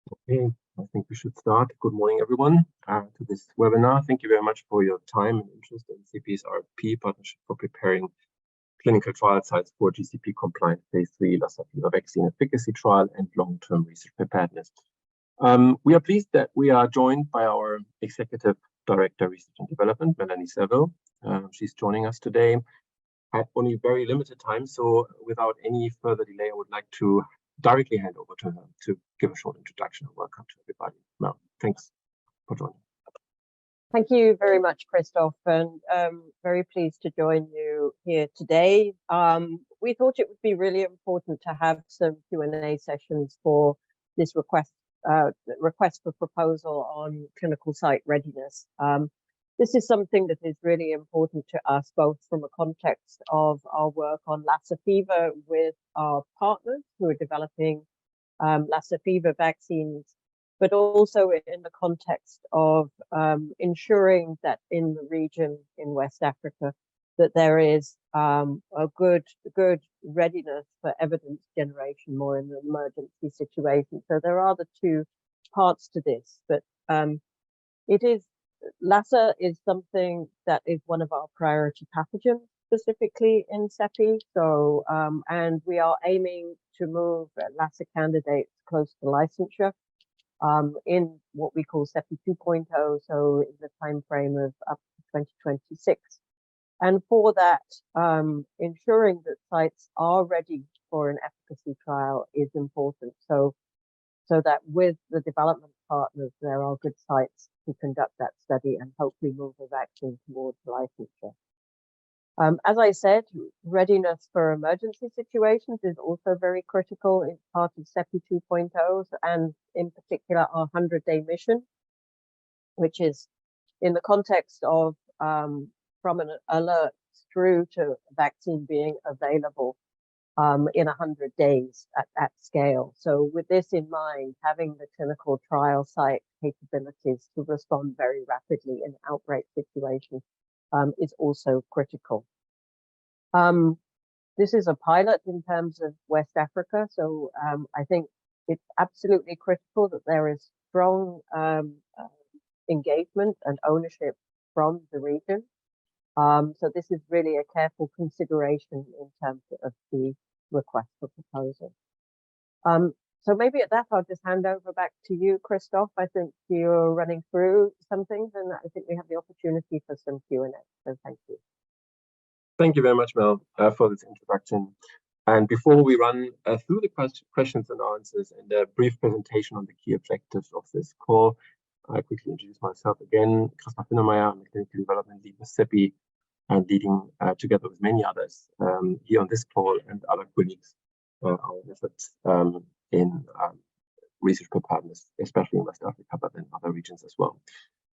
Okay, I think we should start. Good morning, everyone, to this webinar. Thank you very much for your time and interest in CEPI's RFP partnership for preparing clinical trial sites for GCP-compliant Phase 3 Lassa fever vaccine efficacy trial and long-term research preparedness. We are pleased that we are joined by our Executive Director, Research and Development, Melanie Saville. She's joining us today at only very limited time, so without any further delay, I would like to directly hand over to her to give a short introduction. Welcome to everybody. Mel, thanks for joining. Thank you very much, Christof, and very pleased to join you here today. We thought it would be really important to have some Q&A sessions for this request for proposal on clinical site readiness. This is something that is really important to us, both from a context of our work on Lassa fever with our partners who are developing Lassa fever vaccines, but also in the context of ensuring that in the region in West Africa, that there is a good readiness for evidence generation more in an emergency situation. So there are the two parts to this, but Lassa is something that is one of our priority pathogens, specifically in CEPI. So, and we are aiming to move Lassa candidates close to licensure in what we call CEPI 2.0, so in the time frame of up to 2026. And for that, ensuring that sites are ready for an efficacy trial is important. So that with the development partners, there are good sites to conduct that study and hopefully move the vaccine towards licensure. As I said, readiness for emergency situations is also very critical. It's part of CEPI 2.0 and in particular our 100-day mission, which is in the context of from an alert through to vaccine being available in 100 days at scale. So with this in mind, having the clinical trial site capabilities to respond very rapidly in outbreak situations is also critical. This is a pilot in terms of West Africa, so I think it's absolutely critical that there is strong engagement and ownership from the region. So this is really a careful consideration in terms of the request for proposal. So maybe at that, I'll just hand over back to you, Christof. I think you're running through some things, and I think we have the opportunity for some Q&A. So thank you. Thank you very much, Mel, for this introduction. And before we run through the questions and answers and a brief presentation on the key objectives of this call, I quickly introduce myself again. Christof Vinnemeier, I'm a clinical development lead with CEPI and leading together with many others here on this call and other colleagues our efforts in research preparedness, especially in West Africa, but in other regions as well.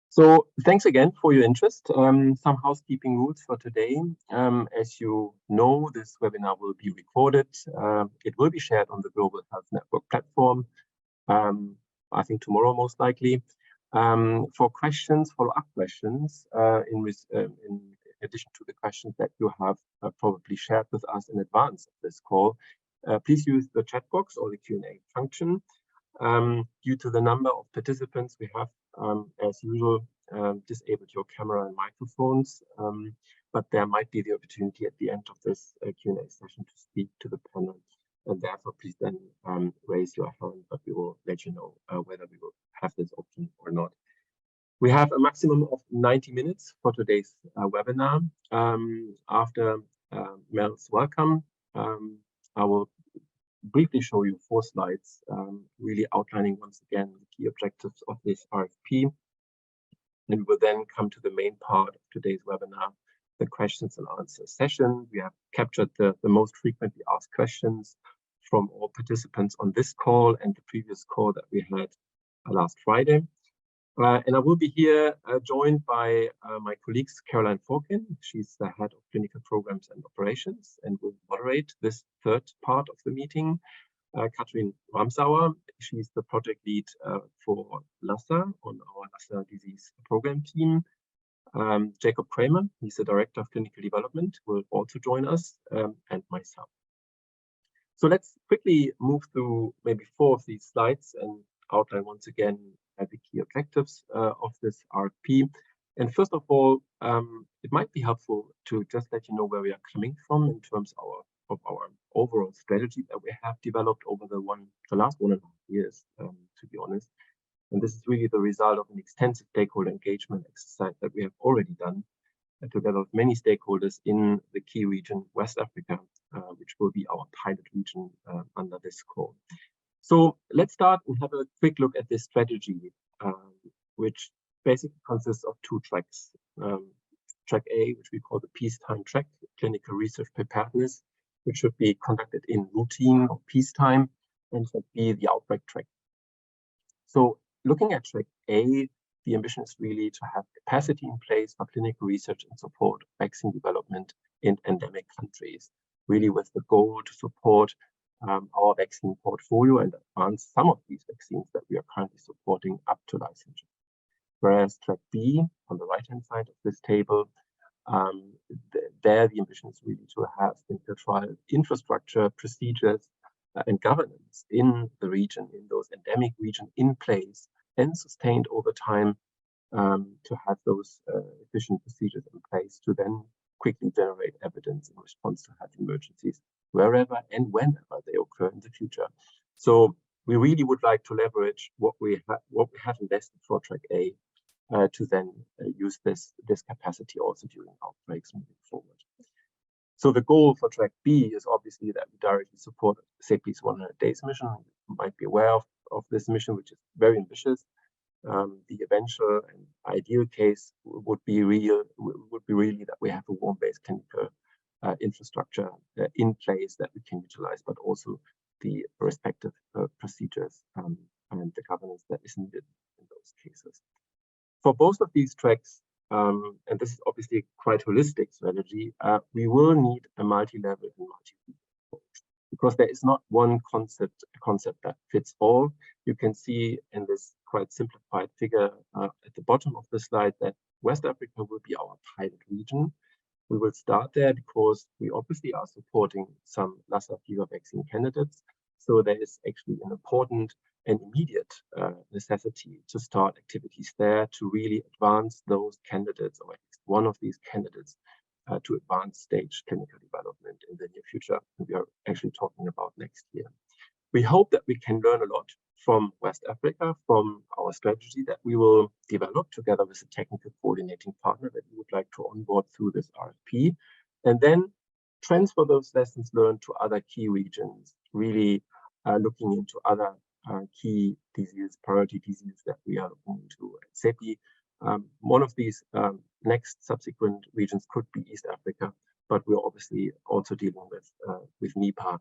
So thanks again for your interest. Some housekeeping rules for today. As you know, this webinar will be recorded. It will be shared on the Global Health Network platform, I think tomorrow most likely. For questions, follow-up questions, in addition to the questions that you have probably shared with us in advance of this call, please use the chat box or the Q&A function. Due to the number of participants we have, as usual, disabled your camera and microphones, but there might be the opportunity at the end of this Q&A session to speak to the panel, and therefore please then raise your hand, but we will let you know whether we will have this option or not. We have a maximum of 90 minutes for today's webinar. After Mel's welcome, I will briefly show you 4 slides, really outlining once again the key objectives of this RFP. And we will then come to the main part of today's webinar, the questions and answers session. We have captured the most frequently asked questions from all participants on this call and the previous call that we had last Friday. And I will be here joined by my colleagues, Caroline Forkin. She's the head of clinical programs and operations and will moderate this third part of the meeting. Katrin Ramsauer, she's the project lead for Lassa on our Lassa disease program team. Jakob Cramer, he's the director of clinical development, will also join us, and myself. So let's quickly move through maybe 4 of these slides, and outline once again the key objectives of this RFP. And first of all, it might be helpful to just let you know where we are coming from in terms of our overall strategy that we have developed over the last 1.5 years, to be honest. And this is really the result of an extensive stakeholder engagement exercise that we have already done together with many stakeholders in the key region, West Africa, which will be our pilot region under this call. So let's start and have a quick look at this strategy, which basically consists of 2 tracks. Track A, which we call the peacetime track, clinical research preparedness, which should be conducted in routine or peacetime, and track B, the outbreak track. So looking at track A, the ambition is really to have capacity in place for clinical research and support vaccine development in endemic countries, really with the goal to support our vaccine portfolio and advance some of these vaccines that we are currently supporting up to licensure. Whereas track B, on the right-hand side of this table, there the ambition is really to have clinical trial infrastructure, procedures, and governance in the region, in those endemic regions in place and sustained over time, to have those efficient procedures in place to then quickly generate evidence in response to health emergencies wherever and whenever they occur in the future. So we really would like to leverage what we have invested for track A to then use this capacity also during outbreaks moving forward. So the goal for track B is obviously that we directly support CEPI's 100 days mission. You might be aware of this mission, which is very ambitious. The eventual and ideal case would be really that we have a warm-based clinical infrastructure in place that we can utilize, but also the respective procedures and the governance that is needed in those cases. For both of these tracks, and this is obviously quite holistic strategy, we will need a multi-level and multi-field approach, because there is not one concept that fits all. You can see in this quite simplified figure at the bottom of the slide that West Africa will be our pilot region. We will start there because we obviously are supporting some Lassa fever vaccine candidates. So there is actually an important and immediate necessity to start activities there to really advance those candidates, or at least one of these candidates, to advanced stage clinical development in the near future. We are actually talking about next year. We hope that we can learn a lot from West Africa, from our strategy that we will develop together with a technical coordinating partner that we would like to onboard through this RFP, and then transfer those lessons learned to other key regions, really looking into other key disease, priority diseases that we are looking into at CEPI. One of these next subsequent regions could be East Africa, but we're obviously also dealing with Nipah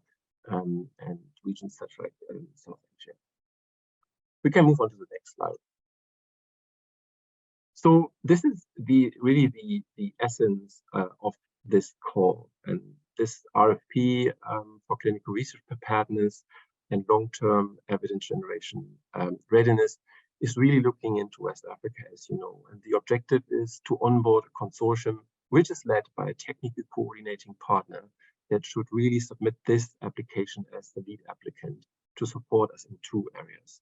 and regions such like South Asia. We can move on to the next slide. So this is really the essence of this call, and this RFP for clinical research preparedness and long-term evidence generation readiness is really looking into West Africa, as you know, and the objective is to onboard a consortium which is led by a technical coordinating partner that should really submit this application as the lead applicant to support us in 2 areas.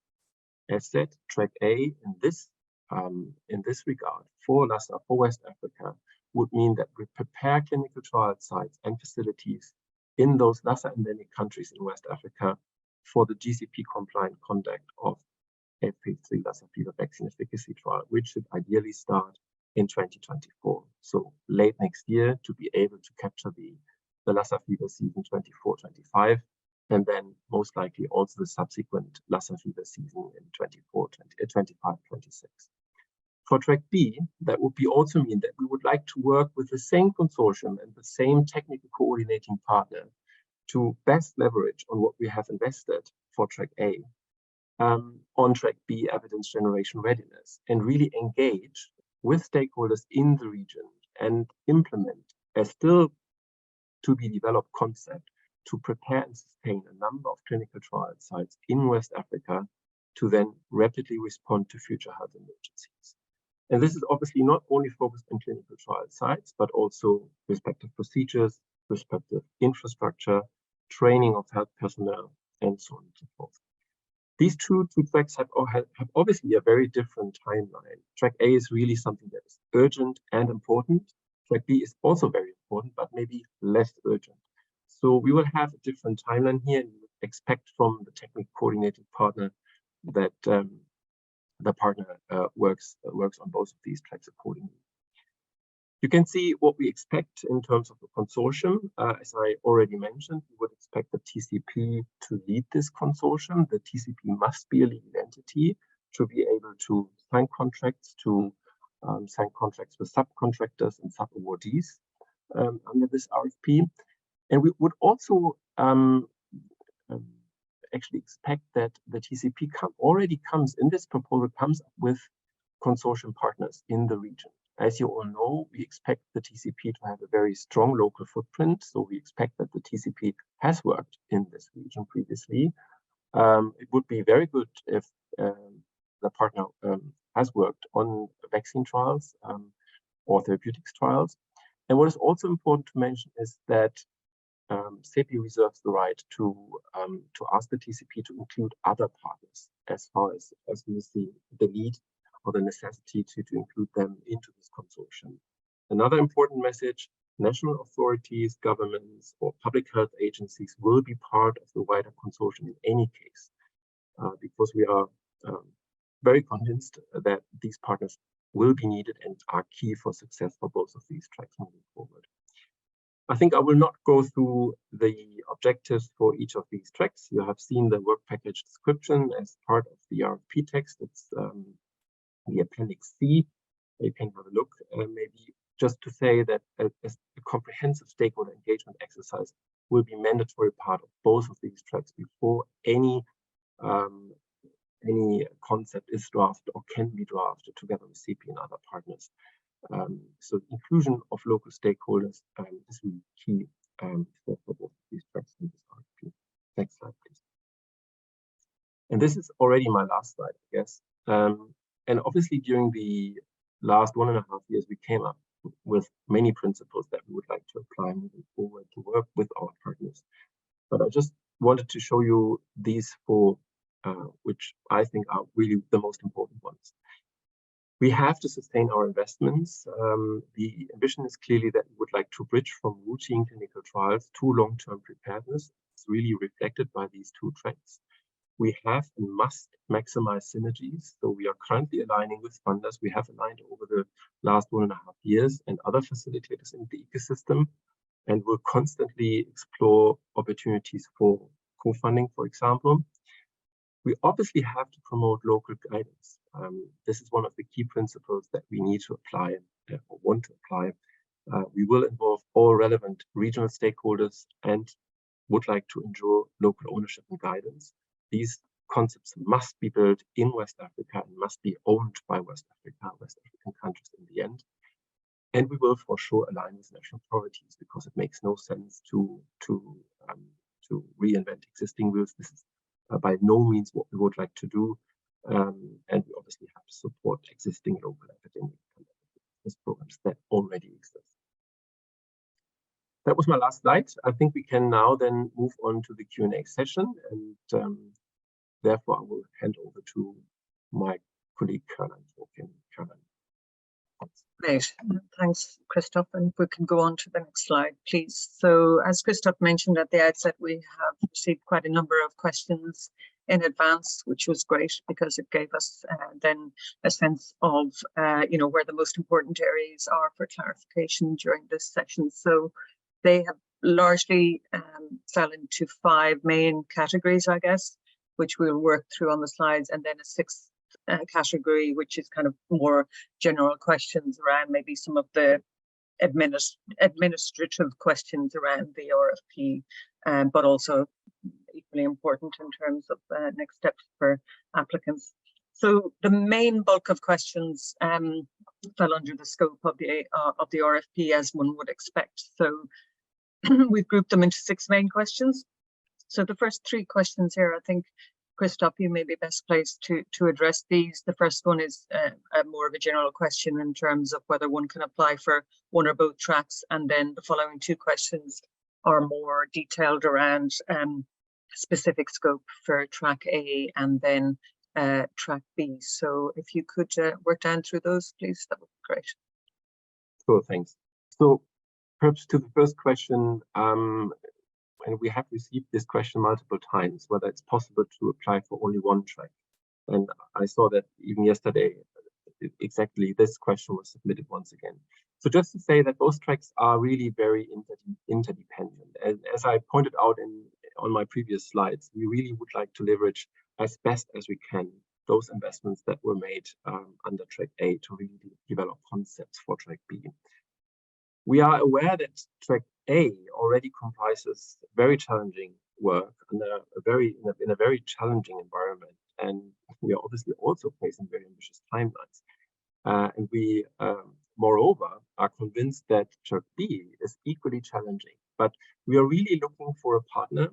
As said, track A in this regard for Lassa, for West Africa, would mean that we prepare clinical trial sites and facilities in those Lassa endemic countries in West Africa for the GCP-compliant conduct of phase 3 Lassa fever vaccine efficacy trial, which should ideally start in 2024. So late next year, to be able to capture the Lassa fever season 24-25, and then most likely also the subsequent Lassa fever season in 25-26. For track B, that would also mean that we would like to work with the same consortium and the same technical coordinating partner to best leverage on what we have invested for track A on track B evidence generation readiness, and really engage with stakeholders in the region and implement a still to be developed concept to prepare and sustain a number of clinical trial sites in West Africa to then rapidly respond to future health emergencies. And this is obviously not only focused on clinical trial sites, but also respective procedures, respective infrastructure, training of health personnel, and so on and so forth. These two tracks have obviously a very different timeline. Track A is really something that is urgent and important. Track B is also very important, but maybe less urgent. So we will have a different timeline here, and we expect from the technical coordinating partner that the partner works on both of these tracks accordingly. You can see what we expect in terms of the consortium. As I already mentioned, we would expect the TCP to lead this consortium. The TCP must be a legal entity to be able to sign contracts, with subcontractors and sub-awardees under this RFP. And we would also actually expect that the TCP already comes up with consortium partners in the region. As you all know, we expect the TCP to have a very strong local footprint. So we expect that the TCP has worked in this region previously. It would be very good if the partner has worked on vaccine trials or therapeutics trials. And what is also important to mention is that CEPI reserves the right to ask the TCP to include other partners as far as we see the need or the necessity to include them into this consortium. Another important message, national authorities, governments, or public health agencies will be part of the wider consortium in any case, because we are very convinced that these partners will be needed and are key for success for both of these tracks moving forward. I think I will not go through the objectives for each of these tracks. You have seen the work package description as part of the RFP text. It's the Appendix C. You can have a look. Maybe just to say that a comprehensive stakeholder engagement exercise will be mandatory part of both of these tracks before any concept is drafted or can be drafted together with CEPI and other partners. So the inclusion of local stakeholders is really key for both of these tracks in this RFP. Next slide, please. And this is already my last slide, I guess. And obviously, during the last 1.5 years, we came up with many principles that we would like to apply moving forward to work with our partners. But I just wanted to show you these four, which I think are really the most important ones. We have to sustain our investments. The ambition is clearly that we would like to bridge from routine clinical trials to long-term preparedness. It's really reflected by these two tracks. We have and must maximize synergies. So we are currently aligning with funders. We have aligned over the last 1.5 years and other facilitators in the ecosystem, and will constantly explore opportunities for co-funding, for example. We obviously have to promote local guidance. This is one of the key principles that we need to apply or want to apply. We will involve all relevant regional stakeholders and would like to ensure local ownership and guidance. These concepts must be built in West Africa and must be owned by West African countries in the end. And we will for sure align with national priorities, because it makes no sense to reinvent existing wheels. This is by no means what we would like to do. And we obviously have to support existing local epidemic preparedness programs that already exist. That was my last slide. I think we can now then move on to the Q&A session, and therefore I will hand over to my colleague Forkin. Great, thanks, Christof. And if we can go on to the next slide, please. So, as Christof mentioned at the outset, we have received quite a number of questions in advance, which was great because it gave us then a sense of where the most important areas are for clarification during this session. So they have largely fell into 5 main categories, I guess, which we'll work through on the slides, and then a 6th category, which is kind of more general questions around maybe some of the administrative questions around the RFP, but also equally important in terms of next steps for applicants. So the main bulk of questions fell under the scope of the RFP, as one would expect. So we've grouped them into 6 main questions. So the first 3 questions here, I think, Christof, you may be best placed to address these. The first one is more of a general question in terms of whether one can apply for one or both tracks, and then the following 2 questions are more detailed around specific scope for track A and then track B. So if you could work down through those, please, that would be great. Sure, thanks. So perhaps to the first question, and we have received this question multiple times, whether it's possible to apply for only one track. And I saw that even yesterday, exactly this question was submitted once again. So just to say that those tracks are really very interdependent. And as I pointed out on my previous slides, we really would like to leverage as best as we can those investments that were made under track A to really develop concepts for track B. We are aware that track A already comprises very challenging work under in a very challenging environment, and we are obviously also facing very ambitious timelines. And we, moreover, are convinced that track B is equally challenging. But we are really looking for a partner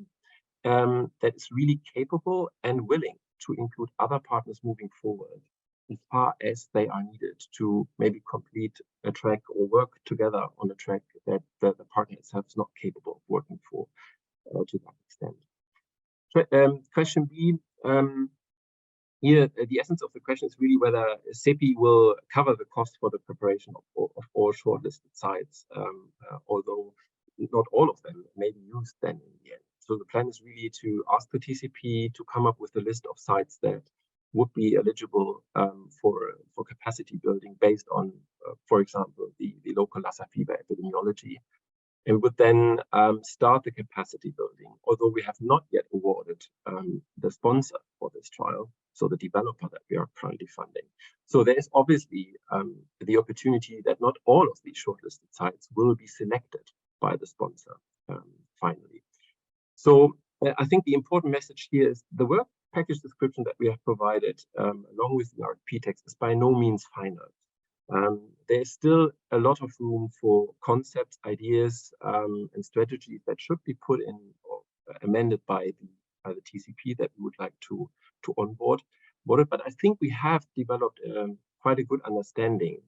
that is really capable and willing to include other partners moving forward as far as they are needed to maybe complete a track or work together on a track that the partner itself is not capable of working for to that extent. Question B, here the essence of the question is really whether CEPI will cover the cost for the preparation of all shortlisted sites, although not all of them may be used then in the end. So the plan is really to ask the TCP to come up with a list of sites that would be eligible for capacity building based on, for example, the local Lassa fever epidemiology, and would then start the capacity building, although we have not yet awarded the sponsor for this trial, so the developer that we are currently funding. So there is obviously the opportunity that not all of these shortlisted sites will be selected by the sponsor finally. So I think the important message here is the work package description that we have provided along with the RFP text is by no means final. There's still a lot of room for concepts, ideas, and strategies that should be put in or amended by the TCP that we would like to onboard. But I think we have developed quite a good understanding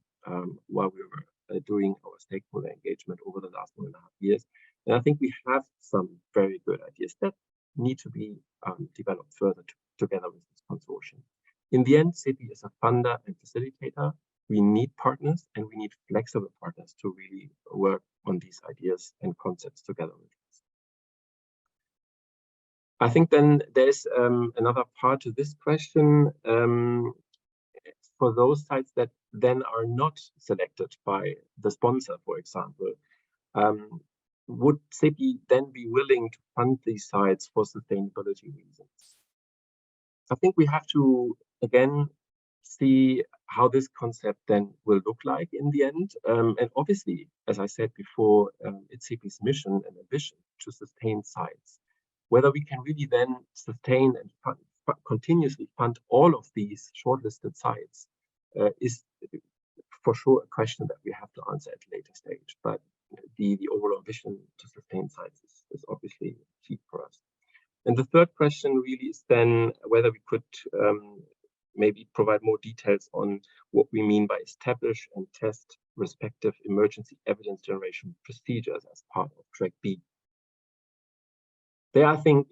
while we were doing our stakeholder engagement over the last 1.5 years. And I think we have some very good ideas that need to be developed further together with this consortium. In the end, CEPI is a funder and facilitator. We need partners and we need flexible partners to really work on these ideas and concepts together with us. I think then there's another part to this question. For those sites that then are not selected by the sponsor, for example, would CEPI then be willing to fund these sites for sustainability reasons? I think we have to, again, see how this concept then will look like in the end. And obviously, as I said before, it's CEPI's mission and ambition to sustain sites. Whether we can really then sustain and continuously fund all of these shortlisted sites is for sure a question that we have to answer at a later stage. But the overall ambition to sustain sites is obviously key for us. And the third question really is then whether we could maybe provide more details on what we mean by establish and test respective emergency evidence generation procedures as part of track B. There, I think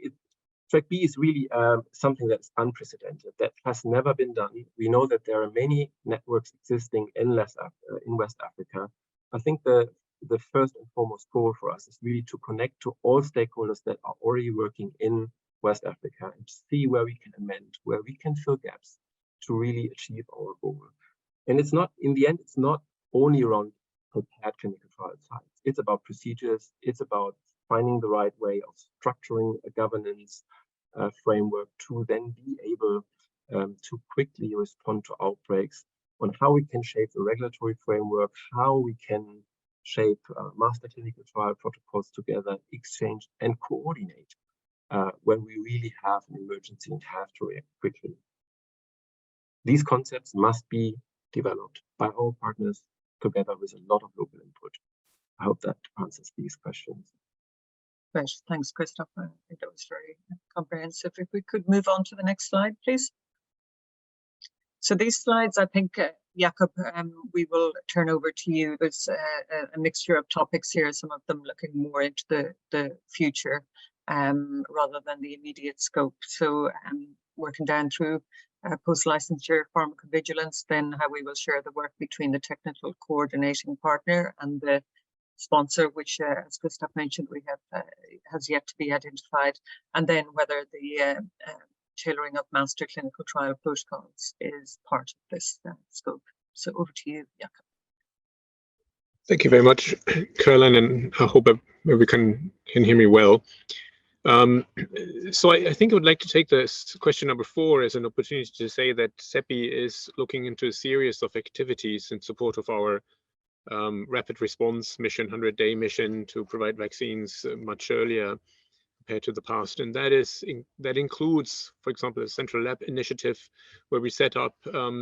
track B is really something that's unprecedented, that has never been done. We know that there are many networks existing in West Africa. I think the first and foremost goal for us is really to connect to all stakeholders that are already working in West Africa and see where we can amend, where we can fill gaps to really achieve our goal. And it's not, in the end, it's not only around prepared clinical trial sites. It's about procedures. It's about finding the right way of structuring a governance framework to then be able to quickly respond to outbreaks, on how we can shape the regulatory framework, how we can shape master clinical trial protocols together, exchange and coordinate when we really have an emergency and have to react quickly. These concepts must be developed by our partners together with a lot of local input. I hope that answers these questions. Great, thanks, Christof. I think that was very comprehensive. If we could move on to the next slide, please. So these slides, I think, Jakob, we will turn over to you. There's a mixture of topics here, some of them looking more into the future. rather than the immediate scope. So working down through post-licensure pharmacovigilance, then how we will share the work between the technical coordinating partner and the sponsor, which, as Christof mentioned, we have has yet to be identified, and then whether the tailoring of master clinical trial protocols is part of this scope. So over to you, Jakob. Thank you very much, Caroline, and I hope we can hear me well. So I think I would like to take this question number 4 as an opportunity to say that CEPI is looking into a series of activities in support of our rapid response mission, 100-day mission to provide vaccines much earlier compared to the past. And that includes, for example, a central lab initiative where we set up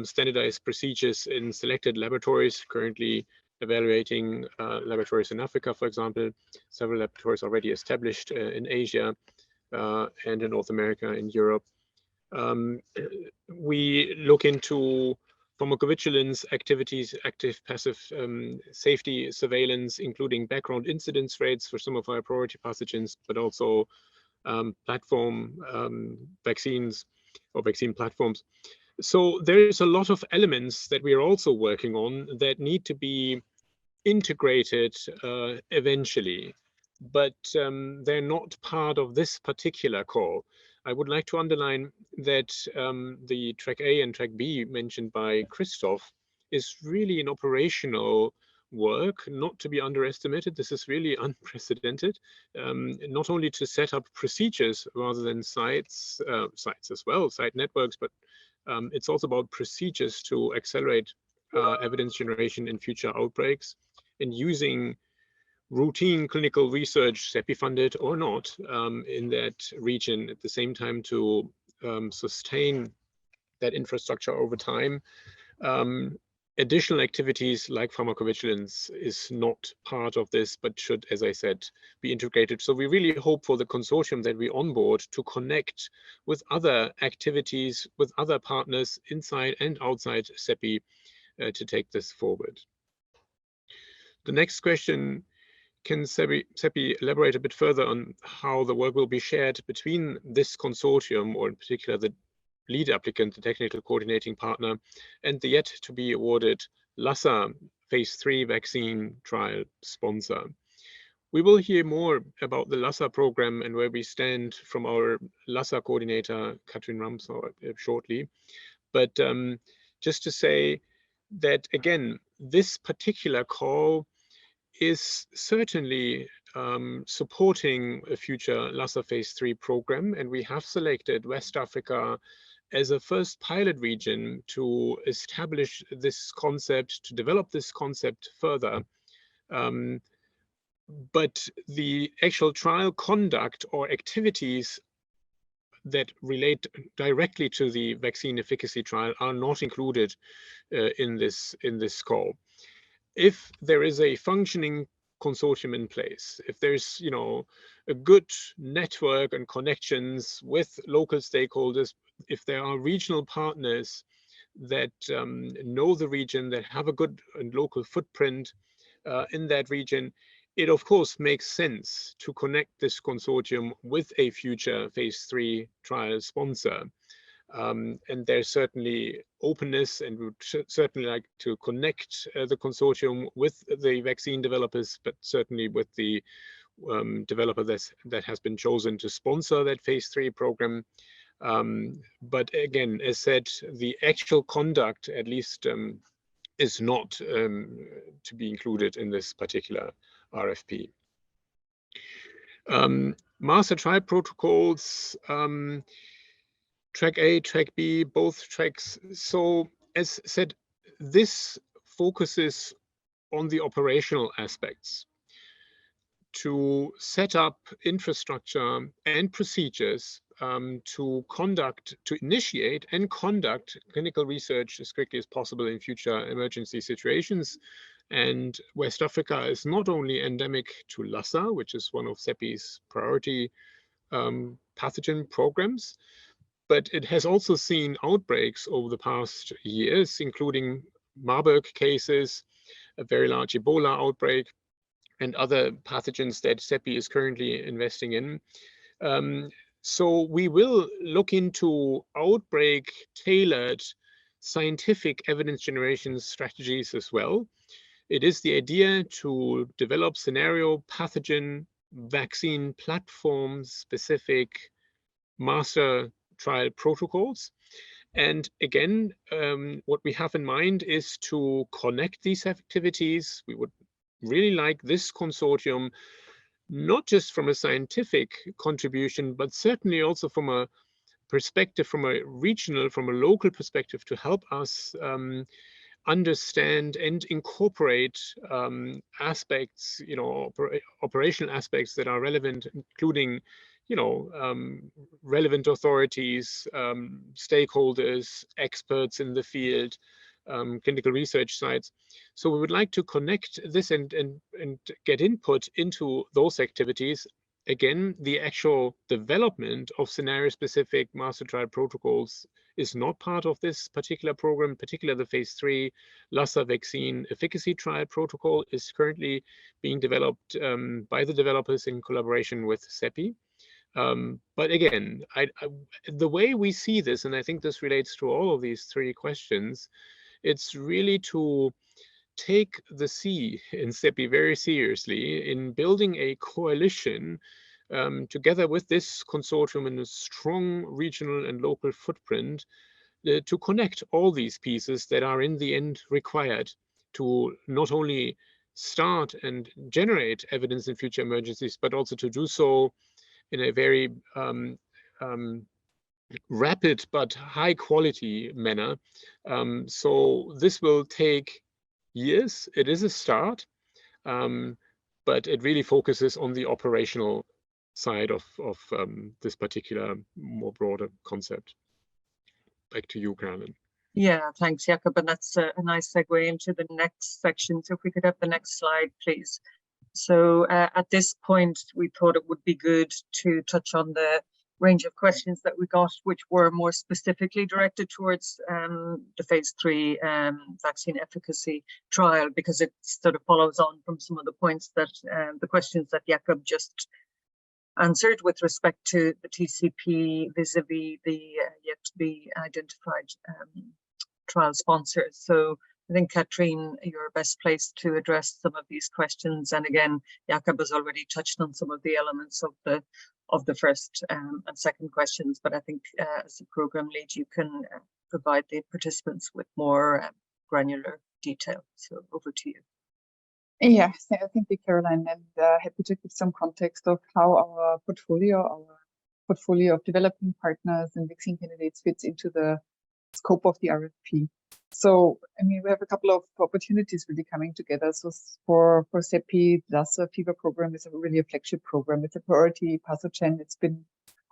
standardized procedures in selected laboratories, currently evaluating laboratories in Africa, for example, several laboratories already established in Asia and in North America and Europe. We look into pharmacovigilance activities, active, passive safety surveillance, including background incidence rates for some of our priority pathogens, but also platform vaccines or vaccine platforms. So there is a lot of elements that we are also working on that need to be integrated eventually, but they're not part of this particular call. I would like to underline that the track A and track B mentioned by Christof is really an operational work, not to be underestimated. This is really unprecedented, not only to set up procedures rather than sites as well, site networks, but it's also about procedures to accelerate evidence generation in future outbreaks and using routine clinical research, CEPI funded or not, in that region at the same time to sustain that infrastructure over time. Additional activities like pharmacovigilance is not part of this, but should, as I said, be integrated. So we really hope for the consortium that we onboard to connect with other activities, with other partners inside and outside CEPI to take this forward. The next question, can CEPI elaborate a bit further on how the work will be shared between this consortium, or in particular the lead applicant, the technical coordinating partner, and the yet to be awarded Lassa phase 3 vaccine trial sponsor? We will hear more about the Lassa program and where we stand from our Lassa coordinator, Katrin Ramsauer, shortly. But just to say that, again, this particular call is certainly supporting a future Lassa phase 3 program, and we have selected West Africa as a first pilot region to establish this concept, to develop this concept further. But the actual trial conduct or activities that relate directly to the vaccine efficacy trial are not included in this call. If there is a functioning consortium in place, if there's a good network and connections with local stakeholders, if there are regional partners that know the region, that have a good and local footprint in that region, it of course makes sense to connect this consortium with a future phase 3 trial sponsor. And there's certainly openness, and we would certainly like to connect the consortium with the vaccine developers, but certainly with the developer that has been chosen to sponsor that phase 3 program. But again, as said, the actual conduct, at least, is not to be included in this particular RFP. Master trial protocols, track A, track B, both tracks. So as said, this focuses on the operational aspects to set up infrastructure and procedures to initiate and conduct clinical research as quickly as possible in future emergency situations. And West Africa is not only endemic to Lassa, which is one of CEPI's priority pathogen programs, but it has also seen outbreaks over the past years, including Marburg cases, a very large Ebola outbreak, and other pathogens that CEPI is currently investing in. So we will look into outbreak-tailored scientific evidence generation strategies as well. It is the idea to develop scenario, pathogen, vaccine platform-specific master trial protocols. And again, what we have in mind is to connect these activities. We would really like this consortium, not just from a scientific contribution, but certainly also from a perspective, from a regional, from a local perspective, to help us understand and incorporate aspects, operational aspects that are relevant, including, relevant authorities, stakeholders, experts in the field, clinical research sites. So we would like to connect this and get input into those activities. Again, the actual development of scenario-specific master trial protocols is not part of this particular program. Particularly the phase 3 Lassa vaccine efficacy trial protocol is currently being developed by the developers in collaboration with CEPI. But again, the way we see this, and I think this relates to all of these three questions, it's really to take the C in CEPI very seriously in building a coalition together with this consortium in a strong regional and local footprint to connect all these pieces that are in the end required to not only start and generate evidence in future emergencies, but also to do so in a very rapid but high quality manner. So this will take years. It is a start, but it really focuses on the operational side of this particular more broader concept. Back to you, Katrin. Yeah, thanks, Jakob. And that's a nice segue into the next section. So if we could have the next slide, please. So at this point, we thought it would be good to touch on the range of questions that we got, which were more specifically directed towards the phase 3 vaccine efficacy trial, because it sort of follows on from some of the points that the questions that Jakob just answered with respect to the TCP vis-a-vis the yet to be identified trial sponsors. So I think, Katrin, you're best placed to address some of these questions. And again, Jakob has already touched on some of the elements of the first and second questions. But I think as the program lead, you can provide the participants with more granular detail. So over to you. Yeah, thank you, Caroline, and happy to give some context of how our portfolio of developing partners and vaccine candidates fits into the scope of the RFP. So, I mean, we have a couple of opportunities really coming together. So for CEPI, Lassa fever program is really a flagship program. It's a priority pathogen. It's been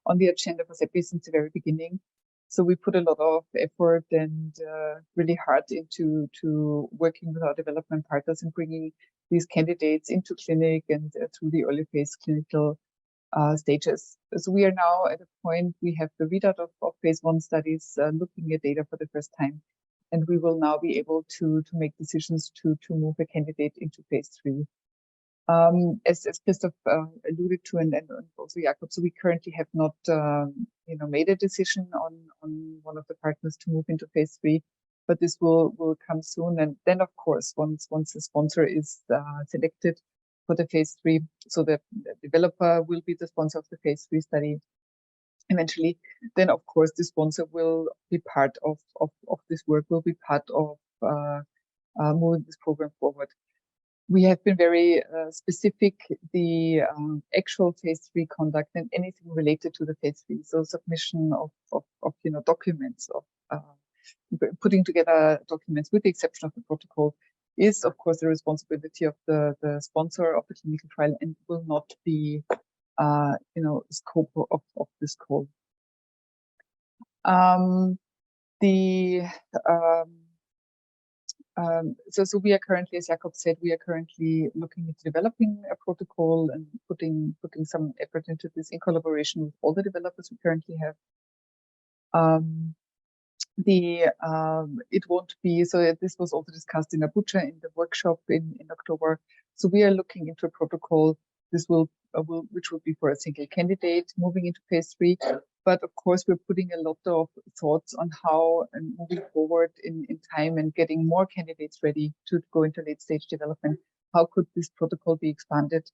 on the agenda for CEPI since the very beginning. So we put a lot of effort and really hard into working with our development partners and bringing these candidates into clinic and through the early phase clinical stages. So we are now at a point, we have the readout of phase 1 studies looking at data for the first time. And we will now be able to make decisions to move a candidate into phase 3. As Christof alluded to, and also Jakob, so we currently have not made a decision on one of the partners to move into phase 3, but this will come soon. And then, of course, once the sponsor is selected for the phase 3, so the developer will be the sponsor of the phase 3 study eventually, then of course the sponsor will be part of this work, will be part of moving this program forward. We have been very specific, the actual phase 3 conduct and anything related to the phase 3. So submission of documents, of putting together documents with the exception of the protocol is of course the responsibility of the sponsor of the clinical trial and will not be scope of this call. So we are currently, as Jakob said, we are currently looking at developing a protocol and putting some effort into this in collaboration with all the developers we currently have. It won't be, so this was also discussed in Abuja in the workshop in October. So we are looking into a protocol this which will be for a single candidate moving into phase 3. But of course, we're putting a lot of thoughts on how and moving forward in time and getting more candidates ready to go into late stage development. How could this protocol be expanded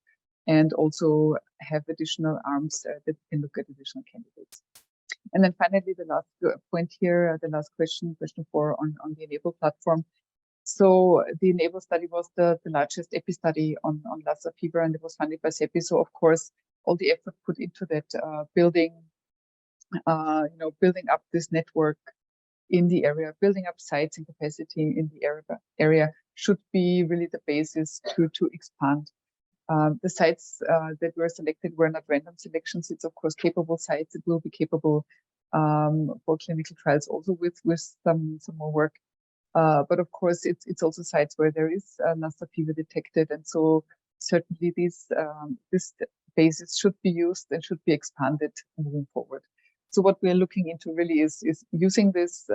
and also have additional arms that can look at additional candidates? And then finally, the last point here, the last question 4 on the ENABLE platform. So the ENABLE study was the largest EPI study on Lassa fever, and it was funded by CEPI. So of course, all the effort put into that building up this network in the area, building up sites and capacity in the area should be really the basis to expand. The sites that were selected were not random selections. It's of course capable sites. It will be capable for clinical trials also with some more work. But of course, it's also sites where there is Lassa fever detected, and so certainly this basis should be used and should be expanded moving forward. So what we are looking into really is using this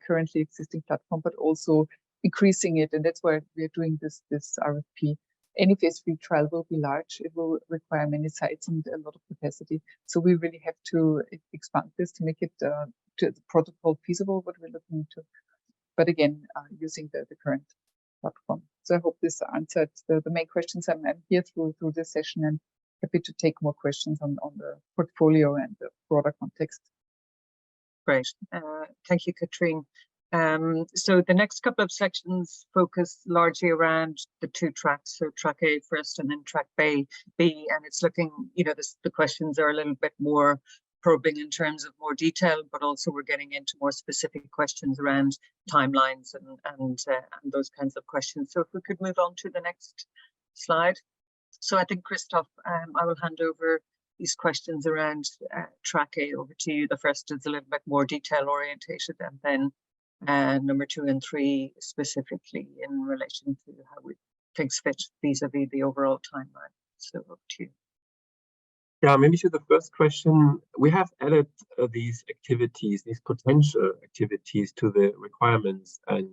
currently existing platform, but also increasing it, and that's why we are doing this RFP. Any phase 3 trial will be large. It will require many sites and a lot of capacity. So we really have to expand this to make it to the protocol feasible, what we're looking into. But again, using the current platform. So I hope this answered the main questions. I'm here through this session and happy to take more questions on the portfolio and the broader context. Great. Thank you, Katrin. So the next couple of sections focus largely around the 2 tracks. So track A first and then track B, and it's looking, the questions are a little bit more probing in terms of more detail, but also we're getting into more specific questions around timelines and those kinds of questions. So if we could move on to the next slide. So I think, Christof, I will hand over these questions around track A over to you. The first is a little bit more detail orientated, and then number 2 and 3 specifically in relation to how things fit vis-a-vis the overall timeline. So up to you. Yeah, maybe to the first question, we have added these activities, these potential activities to the requirements and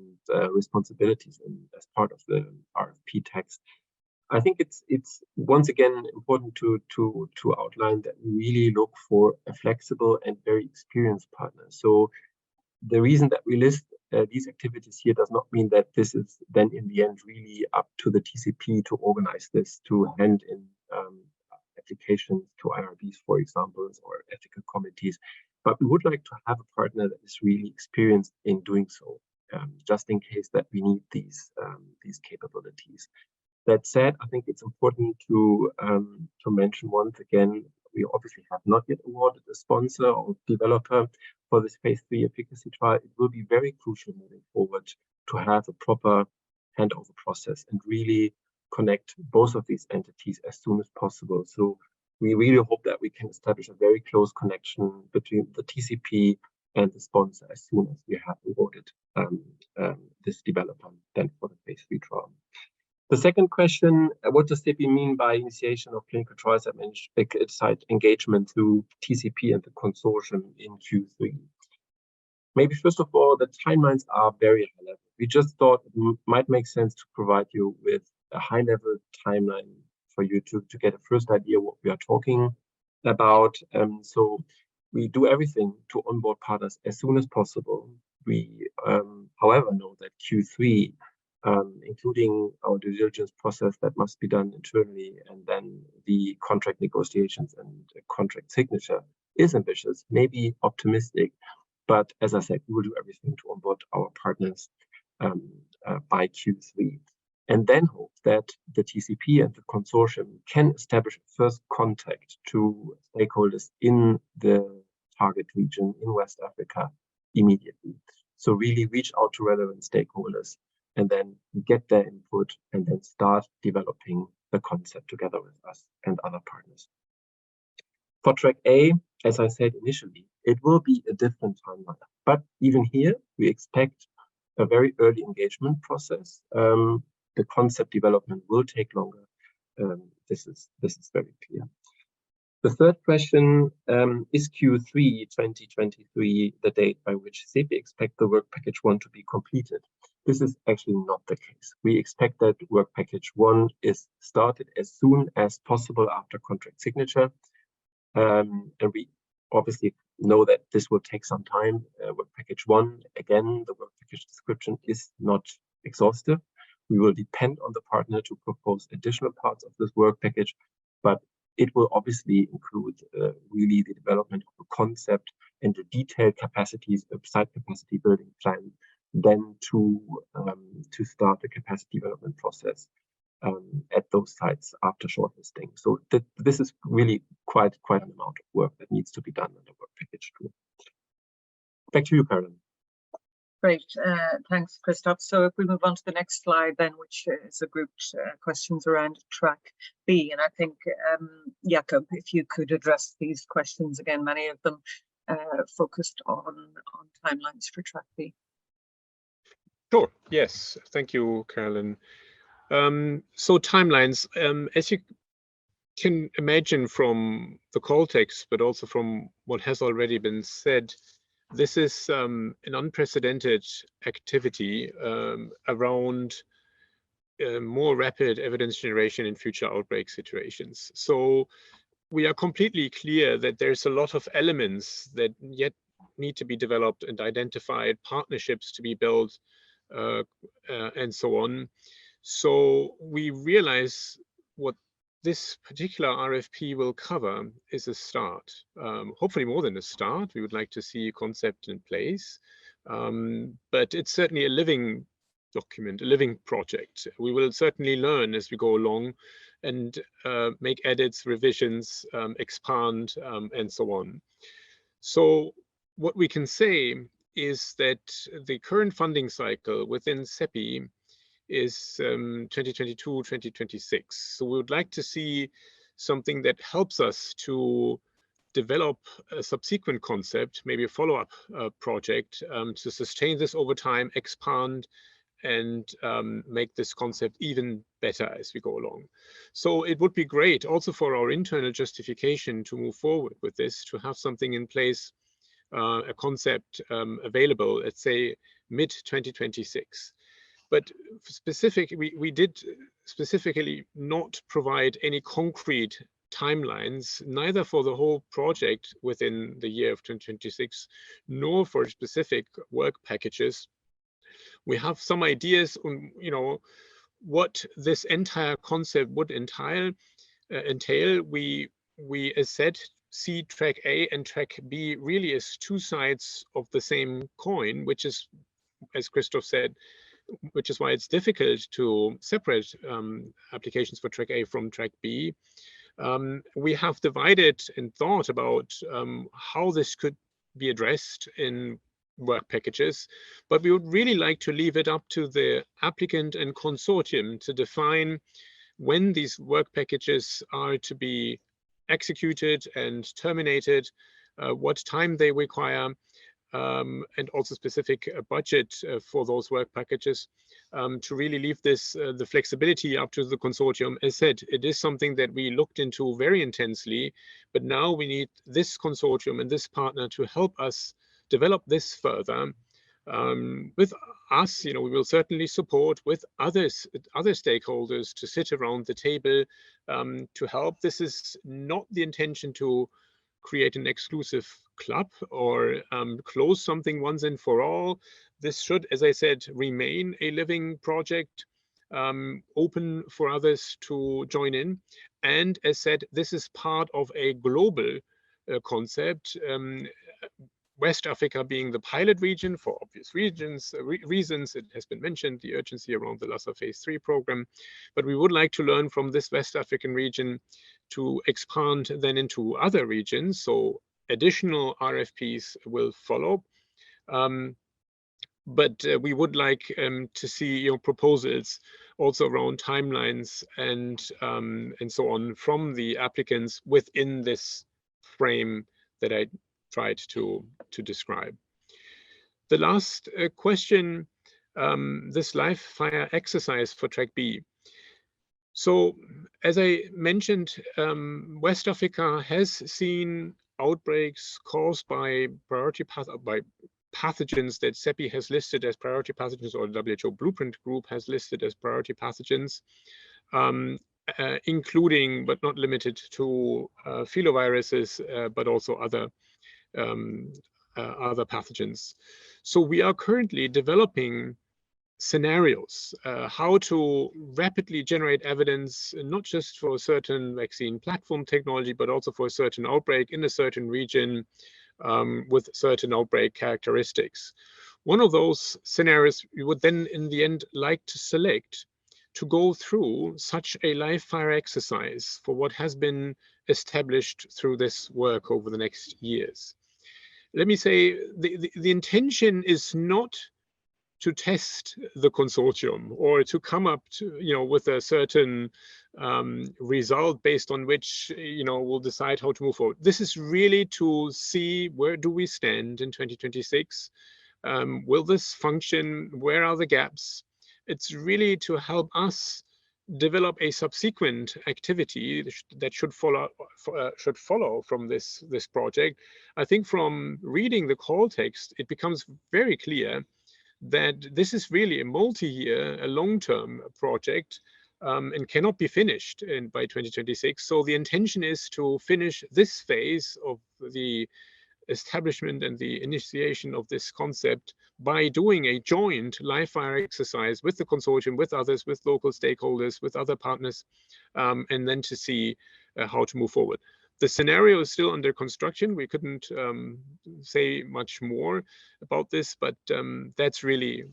responsibilities as part of the RFP text. I think it's once again important to outline that we really look for a flexible and very experienced partner. So the reason that we list these activities here does not mean that this is then in the end really up to the TCP to organize this, to hand in applications to IRBs, for example, or ethical committees. But we would like to have a partner that is really experienced in doing so, just in case that we need these capabilities. That said, I think it's important to mention once again, we obviously have not yet awarded a sponsor or developer for this phase 3 efficacy trial. It will be very crucial moving forward to have a proper handover process and really connect both of these entities as soon as possible. So we really hope that we can establish a very close connection between the TCP and the sponsor as soon as we have awarded this developer then for the phase 3 trial. The second question, what does CEPI mean by initiation of clinical trials at site engagement through TCP and the consortium in Q3? Maybe first of all, the timelines are very high level. We just thought it might make sense to provide you with a high level timeline for you to get a first idea what we are talking about. So we do everything to onboard partners as soon as possible. We, however, know that Q3, including our due diligence process that must be done internally, and then the contract negotiations and contract signature is ambitious, maybe optimistic, but as I said, we will do everything to onboard our partners by Q3, and then hope that the TCP and the consortium can establish first contact to stakeholders in the target region in West Africa immediately. So really reach out to relevant stakeholders and then get their input and then start developing the concept together with us and other partners. For track A, as I said initially, it will be a different timeline, but even here we expect a very early engagement process. The concept development will take longer. This is very clear. The third question, is Q3 2023 the date by which CEPI expect the work package 1 to be completed? This is actually not the case. We expect that work package 1 is started as soon as possible after contract signature. And we obviously know that this will take some time. Work package 1, again, the work package description is not exhaustive. We will depend on the partner to propose additional parts of this work package, but it will obviously include really the development of a concept and the detailed capacities, site capacity building plan, then to start the capacity development process at those sites after shortlisting. So this is really quite an amount of work that needs to be done under work package 2. Back to you, Katrin. Great, thanks, Christof. So if we move on to the next slide then, which is a grouped questions around track B, and I think, Jakob, if you could address these questions again, many of them focused on timelines for track B. Sure, yes, thank you, Carolyn. So timelines, as you can imagine from the call text, but also from what has already been said, this is an unprecedented activity around more rapid evidence generation in future outbreak situations. So we are completely clear that there's a lot of elements that yet need to be developed and identified, partnerships to be built, and so on. So we realize what this particular RFP will cover is a start, hopefully more than a start. We would like to see a concept in place, but it's certainly a living document, a living project. We will certainly learn as we go along and make edits, revisions, expand, and so on. So what we can say is that the current funding cycle within CEPI is 2022-2026. So we would like to see something that helps us to develop a subsequent concept, maybe a follow-up project to sustain this over time, expand, and make this concept even better as we go along. So it would be great also for our internal justification to move forward with this, to have something in place, a concept available, let's say mid-2026. But we did specifically not provide any concrete timelines, neither for the whole project within the year of 2026, nor for specific work packages. We have some ideas on, what this entire concept would entail. We as said, see track A and track B really as two sides of the same coin, which is, as Christof said, which is why it's difficult to separate applications for track A from track B. We have divided and thought about how this could be addressed in work packages, but we would really like to leave it up to the applicant and consortium to define when these work packages are to be executed and terminated, what time they require, and also specific budget for those work packages, to really leave this the flexibility up to the consortium. As said, it is something that we looked into very intensely, but now we need this consortium and this partner to help us develop this further. With us, we will certainly support with other stakeholders to sit around the table to help. This is not the intention to create an exclusive club or close something once and for all. This should, as I said, remain a living project, open for others to join in. And as said, this is part of a global concept. West Africa being the pilot region for obvious reasons. It has been mentioned, the urgency around the Lassa Phase 3 program. But we would like to learn from this West African region to expand then into other regions. So additional RFPs will follow. But we would like to see proposals also around timelines and so on from the applicants within this frame that I tried to describe. The last question, this live fire exercise for track B. So as I mentioned, West Africa has seen outbreaks caused by pathogens that CEPI has listed as priority pathogens, or the WHO Blueprint Group has listed as priority pathogens, including but not limited to filoviruses, but also other pathogens. So we are currently developing scenarios, how to rapidly generate evidence, not just for a certain vaccine platform technology, but also for a certain outbreak in a certain region with certain outbreak characteristics. One of those scenarios we would then in the end like to select to go through such a live fire exercise for what has been established through this work over the next years. Let me say the intention is not to test the consortium or to come up to, with a certain result based on which, we'll decide how to move forward. This is really to see where do we stand in 2026? Will this function? Where are the gaps? It's really to help us develop a subsequent activity that should follow from this project. I think from reading the call text, it becomes very clear that this is really a multi-year, a long-term project, and cannot be finished by 2026. So the intention is to finish this phase of the establishment and the initiation of this concept by doing a joint live fire exercise with the consortium, with others, with local stakeholders, with other partners, and then to see how to move forward. The scenario is still under construction. We couldn't say much more about this, but that's really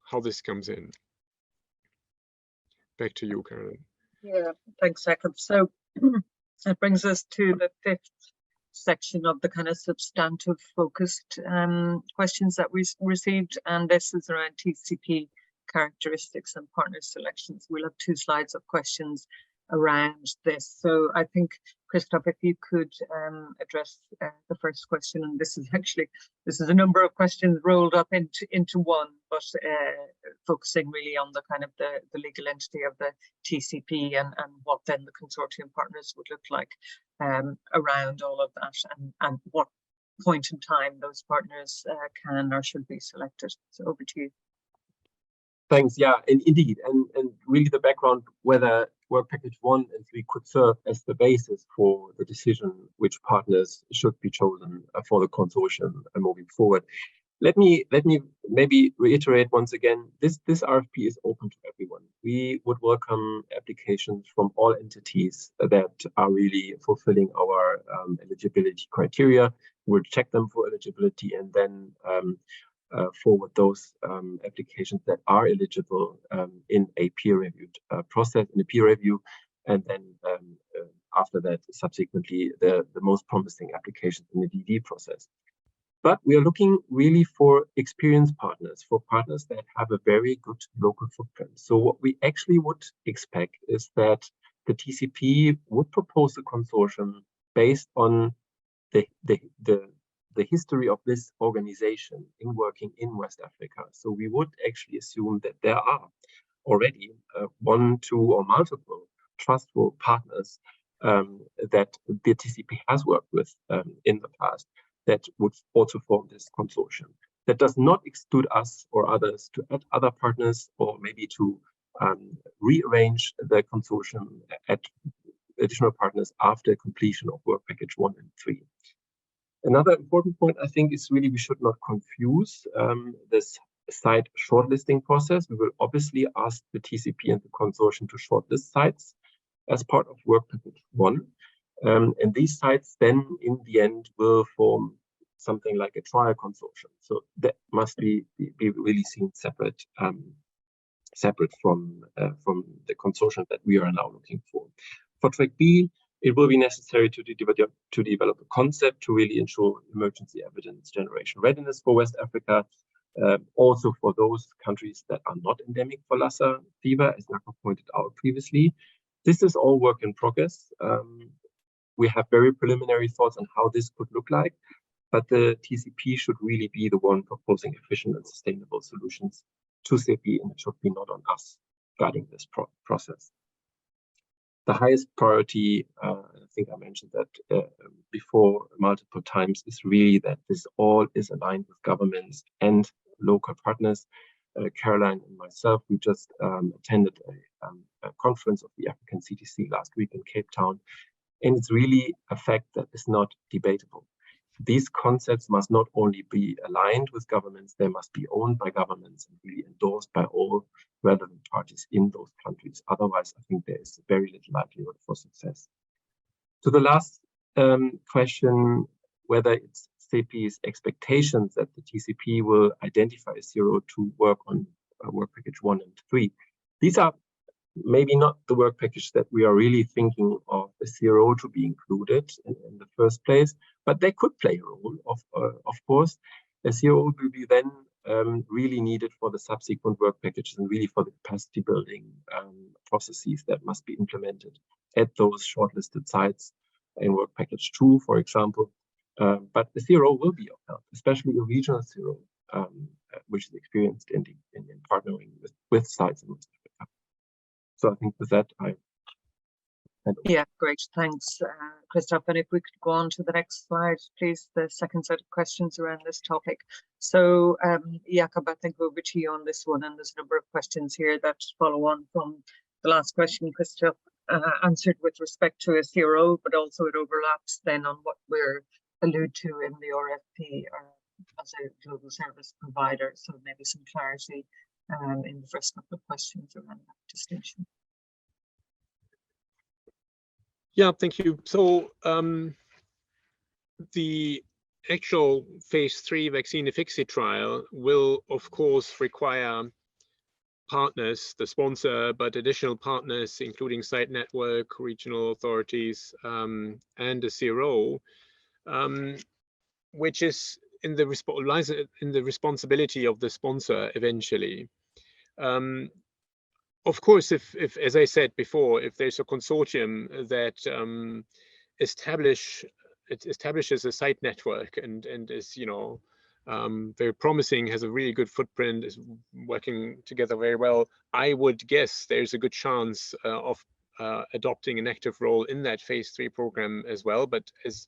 how this comes in. Back to you, Katrin. Yeah, thanks, Jakob. So that brings us to the fifth section of the kind of substantive focused questions that we received, and this is around TCP characteristics and partner selections. We'll have 2 slides of questions around this. So I think, Christof, if you could address the first question, and this is a number of questions rolled up into one, but focusing really on the kind of the legal entity of the TCP and what then the consortium partners would look like around all of that, and what point in time those partners can or should be selected. So over to you. Thanks. Yeah, and indeed, and really the background whether Work Package 1 and 3 could serve as the basis for the decision which partners should be chosen for the consortium moving forward. Let me maybe reiterate once again, this RFP is open to everyone. We would welcome applications from all entities that are really fulfilling our eligibility criteria. We'll check them for eligibility and then forward those applications that are eligible in a peer-reviewed process, in a peer review, and then after that, subsequently, the most promising applications in the DD process. But we are looking really for experienced partners, for partners that have a very good local footprint. So what we actually would expect is that the TCP would propose a consortium based on the history of this organization in working in West Africa. So we would actually assume that there are already 1, 2, or multiple trustful partners that the TCP has worked with in the past that would also form this consortium. That does not exclude us or others to add other partners or maybe to rearrange the consortium at additional partners after completion of Work Package 1 and 3. Another important point, I think, is really we should not confuse this site shortlisting process. We will obviously ask the TCP and the consortium to shortlist sites as part of Work Package 1. And these sites then, in the end, will form something like a trial consortium. So that must be really seen separate from the consortium that we are now looking for. For Track B, it will be necessary to develop a concept to really ensure emergency evidence generation readiness for West Africa, also for those countries that are not endemic for Lassa fever, as Jakob pointed out previously. This is all work in progress. We have very preliminary thoughts on how this could look like, but the TCP should really be the one proposing efficient and sustainable solutions to CEPI, and it should be not on us guiding this process. The highest priority, I think I mentioned that before multiple times, is really that this all is aligned with governments and local partners. Caroline and myself, we just attended a conference of the African CTC last week in Cape Town, and it's really a fact that is not debatable. These concepts must not only be aligned with governments, they must be owned by governments and really endorsed by all relevant parties in those countries. Otherwise, I think there is very little likelihood for success. To the last question, whether it's CEPI's expectations that the TCP will identify a CRO to work on work package 1 and 3. These are maybe not the work package that we are really thinking of a CRO to be included in the first place, but they could play a role, of course. A CRO will be then really needed for the subsequent work packages and really for the capacity building processes that must be implemented at those shortlisted sites in work package 2, for example. But the CRO will be of help, especially a regional CRO, which is experienced in partnering with sites in West Africa. So I think with that, Yeah, great. Thanks, Christof. And if we could go on to the next slide, please, the second set of questions around this topic. So, Jakob, I think over to you on this one, and there's a number of questions here that follow on from the last question Christof answered with respect to a CRO, but also it overlaps then on what we're allude to in the RFP as a global service provider. So maybe some clarity in the first couple of questions around that distinction. Yeah, thank you. So the actual phase 3 vaccine efficacy trial will, of course, require partners, the sponsor, but additional partners, including site network, regional authorities, and a CRO, which is lies in the responsibility of the sponsor eventually. Of course, if as I said before, if there's a consortium that establishes a site network and is, you know, very promising, has a really good footprint, is working together very well, I would guess there's a good chance of adopting an active role in that phase 3 program as well. But as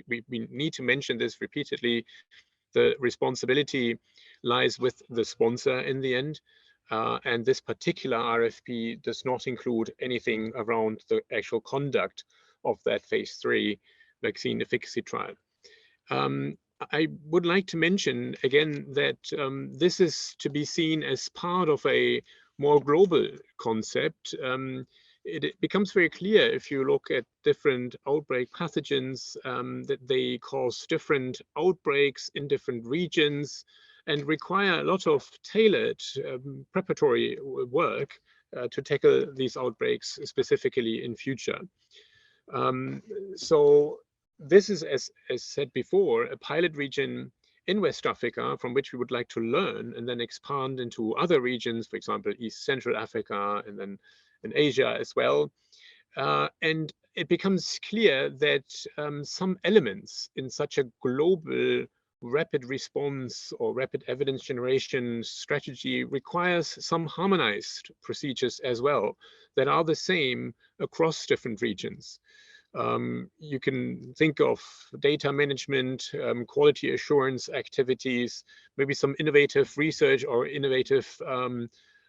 we need to mention this repeatedly, the responsibility lies with the sponsor in the end. And this particular RFP does not include anything around the actual conduct of that phase 3 vaccine efficacy trial. I would like to mention again that this is to be seen as part of a more global concept. It becomes very clear if you look at different outbreak pathogens that they cause different outbreaks in different regions and require a lot of tailored preparatory work to tackle these outbreaks specifically in future. So this is, as said before, a pilot region in West Africa from which we would like to learn and then expand into other regions, for example, East Central Africa and then in Asia as well. And it becomes clear that some elements in such a global rapid response or rapid evidence generation strategy requires some harmonized procedures as well that are the same across different regions. You can think of data management, quality assurance activities, maybe some innovative research or innovative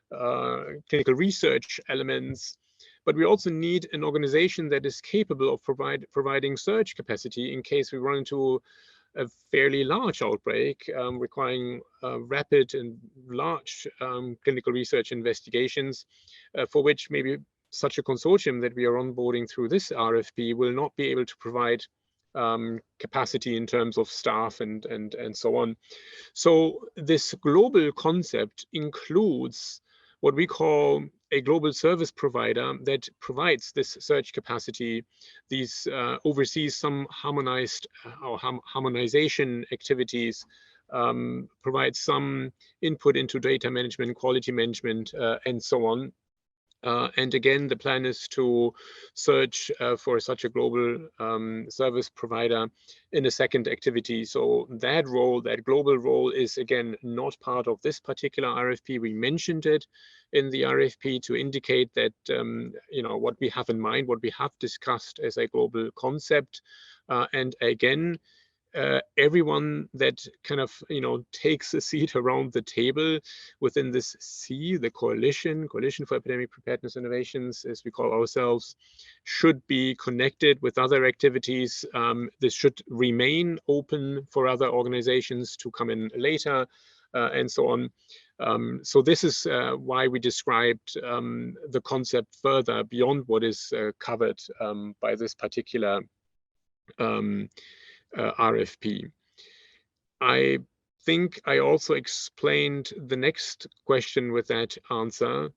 clinical research elements. But we also need an organization that is capable of providing surge capacity in case we run into a fairly large outbreak requiring rapid and large clinical research investigations for which maybe such a consortium that we are onboarding through this RFP will not be able to provide capacity in terms of staff and so on. So this global concept includes what we call a global service provider that provides this surge capacity, these oversees some harmonized or harmonization activities, provides some input into data management, quality management, and so on. And again, the plan is to search for such a global service provider in a second activity. So that role, that global role, is again not part of this particular RFP. We mentioned it in the RFP to indicate that you know, what we have in mind, what we have discussed as a global concept. And again, everyone that kind of, you know, takes a seat around the table within this C, the Coalition for Epidemic Preparedness Innovations, as we call ourselves, should be connected with other activities. This should remain open for other organizations to come in later, and so on. So this is why we described the concept further beyond what is covered by this particular RFP. I think I also explained the next question with that answer.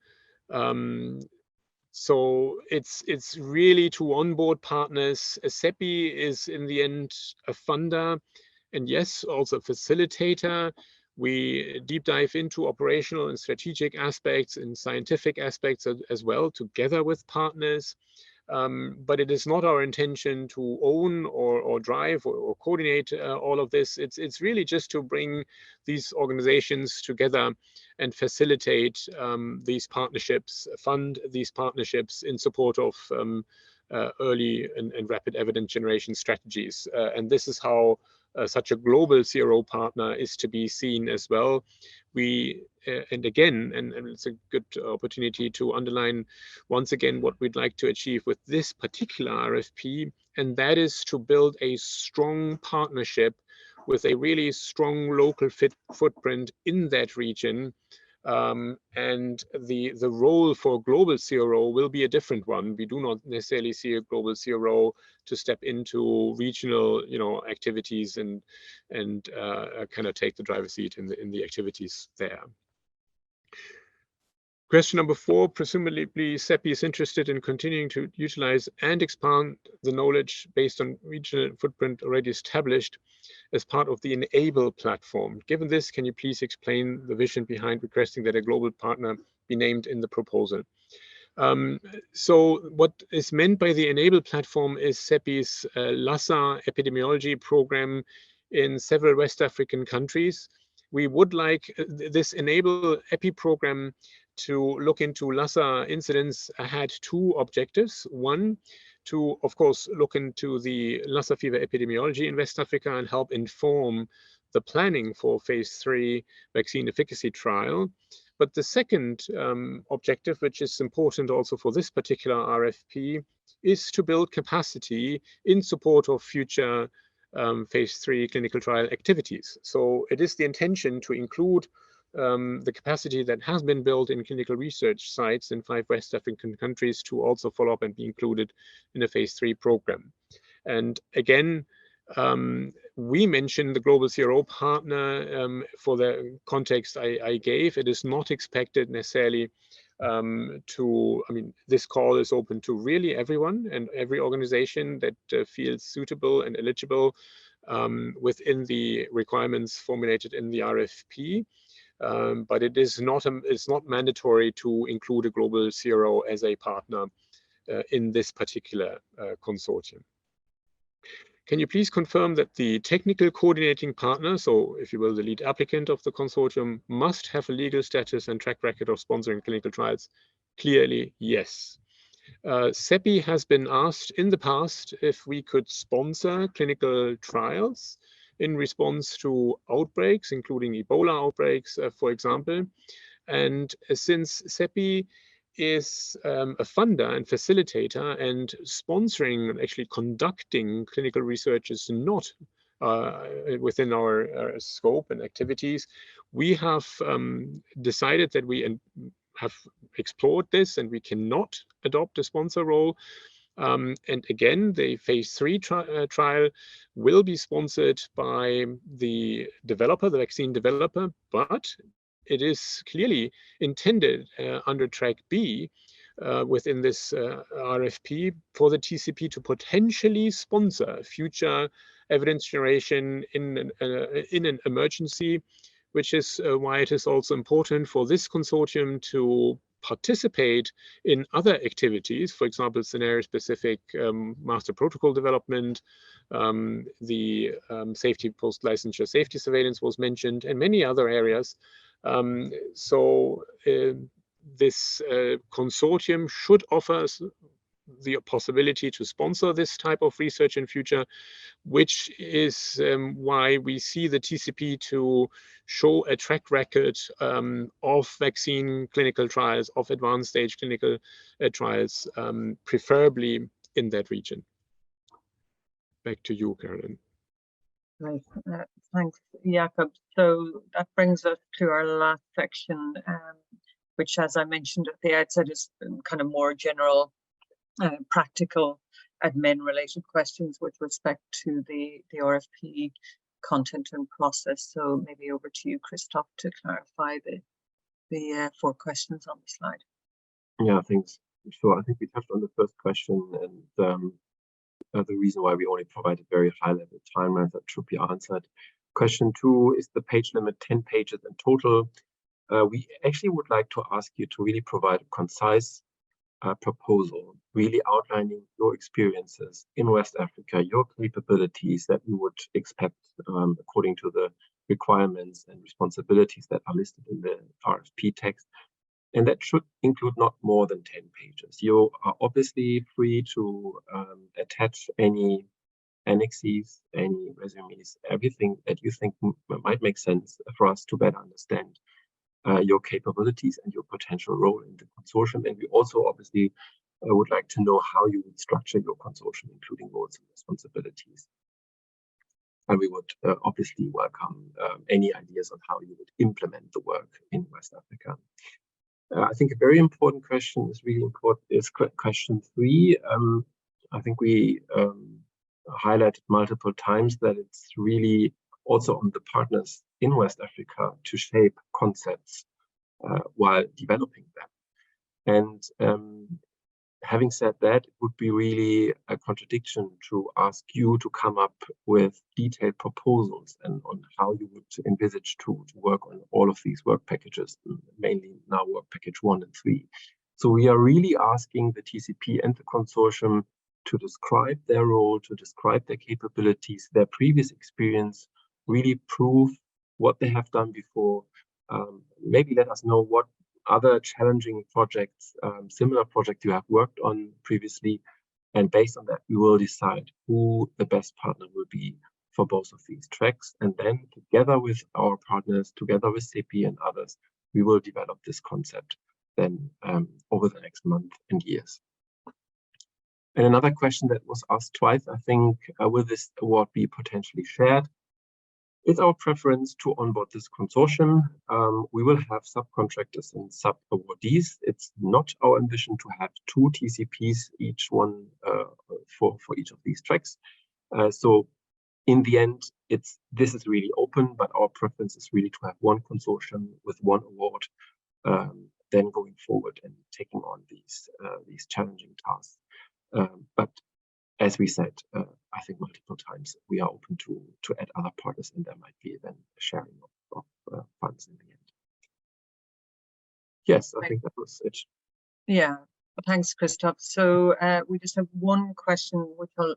So it's really to onboard partners. CEPI is in the end a funder, and yes, also a facilitator. We deep dive into operational and strategic aspects and scientific aspects as well, together with partners. But it is not our intention to own or drive or coordinate all of this. It's really just to bring these organizations together and facilitate these partnerships, fund these partnerships in support of early and rapid evidence generation strategies. And this is how such a global CRO partner is to be seen as well. We, and again, and it's a good opportunity to underline once again what we'd like to achieve with this particular RFP, and that is to build a strong partnership with a really strong local footprint in that region. And the role for global CRO will be a different one. We do not necessarily see a global CRO to step into regional, you know, activities and kind of take the driver's seat in the activities there. Question number 4, presumably CEPI is interested in continuing to utilize and expand the knowledge based on regional footprint already established as part of the Enable platform. Given this, can you please explain the vision behind requesting that a global partner be named in the proposal? So what is meant by the Enable platform is CEPI's Lassa epidemiology program in several West African countries. We would like this Enable EPI program to look into Lassa incidents had 2 objectives. One, to, of course, look into the Lassa fever epidemiology in West Africa and help inform the planning for phase 3 vaccine efficacy trial. But the second objective, which is important also for this particular RFP, is to build capacity in support of future phase 3 clinical trial activities. So it is the intention to include the capacity that has been built in clinical research sites in 5 West African countries to also follow up and be included in a phase 3 program. And again, we mentioned the global CRO partner for the context I gave. It is not expected necessarily I mean, this call is open to really everyone and every organization that feels suitable and eligible within the requirements formulated in the RFP. But it is not it's not mandatory to include a global CRO as a partner in this particular consortium. Can you please confirm that the technical coordinating partner, so if you will, the lead applicant of the consortium, must have a legal status and track record of sponsoring clinical trials? Clearly, yes. CEPI has been asked in the past if we could sponsor clinical trials in response to outbreaks, including Ebola outbreaks, for example. And since CEPI is a funder and facilitator, and sponsoring and actually conducting clinical research is not within our scope and activities, we have decided that we have explored this and we cannot adopt a sponsor role. And again, the phase 3 trial will be sponsored by the developer, the vaccine developer, but it is clearly intended under track B within this RFP for the TCP to potentially sponsor future evidence generation in an emergency, which is why it is also important for this consortium to participate in other activities, for example, scenario-specific master protocol development, the safety post-licensure safety surveillance was mentioned, and many other areas. This consortium should offer the possibility to sponsor this type of research in future, which is why we see the TCP to show a track record of vaccine clinical trials, of advanced stage clinical trials, preferably in that region. Back to you, Katrin. Right. Thanks, Jakob. So that brings us to our last section, which, as I mentioned at the outset, is kind of more general, practical admin-related questions with respect to the RFP content and process. So maybe over to you, Christof, to clarify the 4 questions on the slide. Yeah, thanks. Sure. I think we touched on the first question, and the reason why we only provided very high-level timelines that should be answered. Question 2, is the page limit 10 pages in total? We actually would like to ask you to really provide a concise proposal, really outlining your experiences in West Africa, your capabilities that you would expect according to the requirements and responsibilities that are listed in the RFP text. And that should include not more than 10 pages. You are obviously free to attach any annexes, any resumes, everything that you think might make sense for us to better understand your capabilities and your potential role in the consortium. And we also obviously would like to know how you would structure your consortium, including roles and responsibilities. And we would obviously welcome any ideas on how you would implement the work in West Africa. I think a very important question is really important is question 3. I think we highlighted multiple times that it's really also on the partners in West Africa to shape concepts while developing them. And having said that, it would be really a contradiction to ask you to come up with detailed proposals and on how you would envisage to work on all of these work packages, mainly now work package 1 and 3. So we are really asking the TCP and the consortium to describe their role, to describe their capabilities, their previous experience, really prove what they have done before. Maybe let us know what other challenging projects, similar projects you have worked on previously, and based on that, we will decide who the best partner will be for both of these tracks. And then together with our partners, together with CEPI and others, we will develop this concept then over the next month and years. And another question that was asked twice, I think, will this award be potentially shared? It's our preference to onboard this consortium. We will have subcontractors and sub-awardees. It's not our ambition to have 2 TCPs, each one for each of these tracks. So in the end, this is really open, but our preference is really to have one consortium with one award, then going forward and taking on these challenging tasks. But as we said, I think multiple times, we are open to add other partners, and there might be then a sharing of funds in the end. Yes, I think that was it. Yeah, thanks, Christof. So we just have one question, which I'll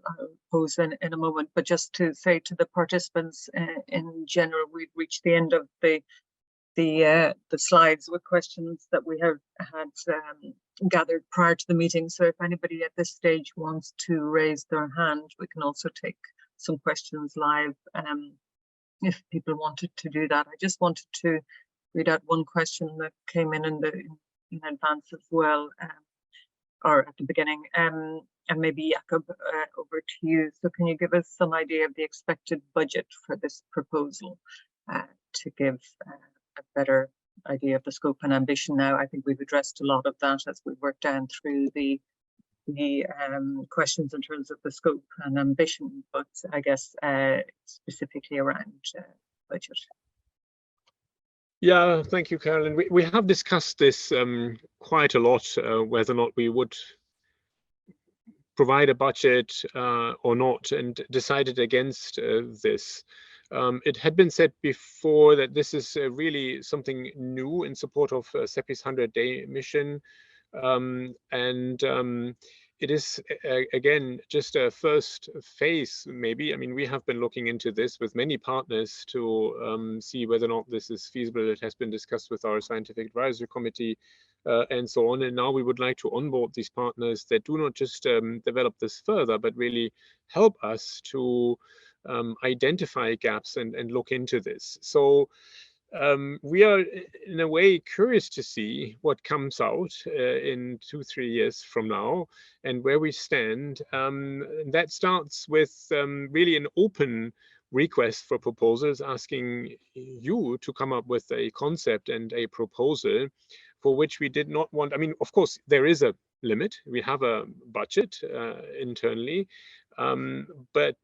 pose in a moment, but just to say to the participants in general, we've reached the end of the slides with questions that we have had gathered prior to the meeting. So if anybody at this stage wants to raise their hand, we can also take some questions live if people wanted to do that. I just wanted to read out one question that came in advance as well, or at the beginning, and maybe Jakob, over to you. So can you give us some idea of the expected budget for this proposal to give a better idea of the scope and ambition? Now, I think we've addressed a lot of that as we worked down through the questions in terms of the scope and ambition, but I guess specifically around budget. Yeah, thank you, Carolyn. We have discussed this quite a lot, whether or not we would provide a budget or not, and decided against this. It had been said before that this is really something new in support of CEPI's 100-day mission. It is, again, just a first phase, maybe. I mean, we have been looking into this with many partners to see whether or not this is feasible. It has been discussed with our scientific advisory committee and so on. And now we would like to onboard these partners that do not just develop this further, but really help us to identify gaps and look into this. So we are in a way curious to see what comes out in 2-3 years from now and where we stand. That starts with really an open request for proposals, asking you to come up with a concept and a proposal for which we did not want. I mean, of course, there is a limit. We have a budget internally, but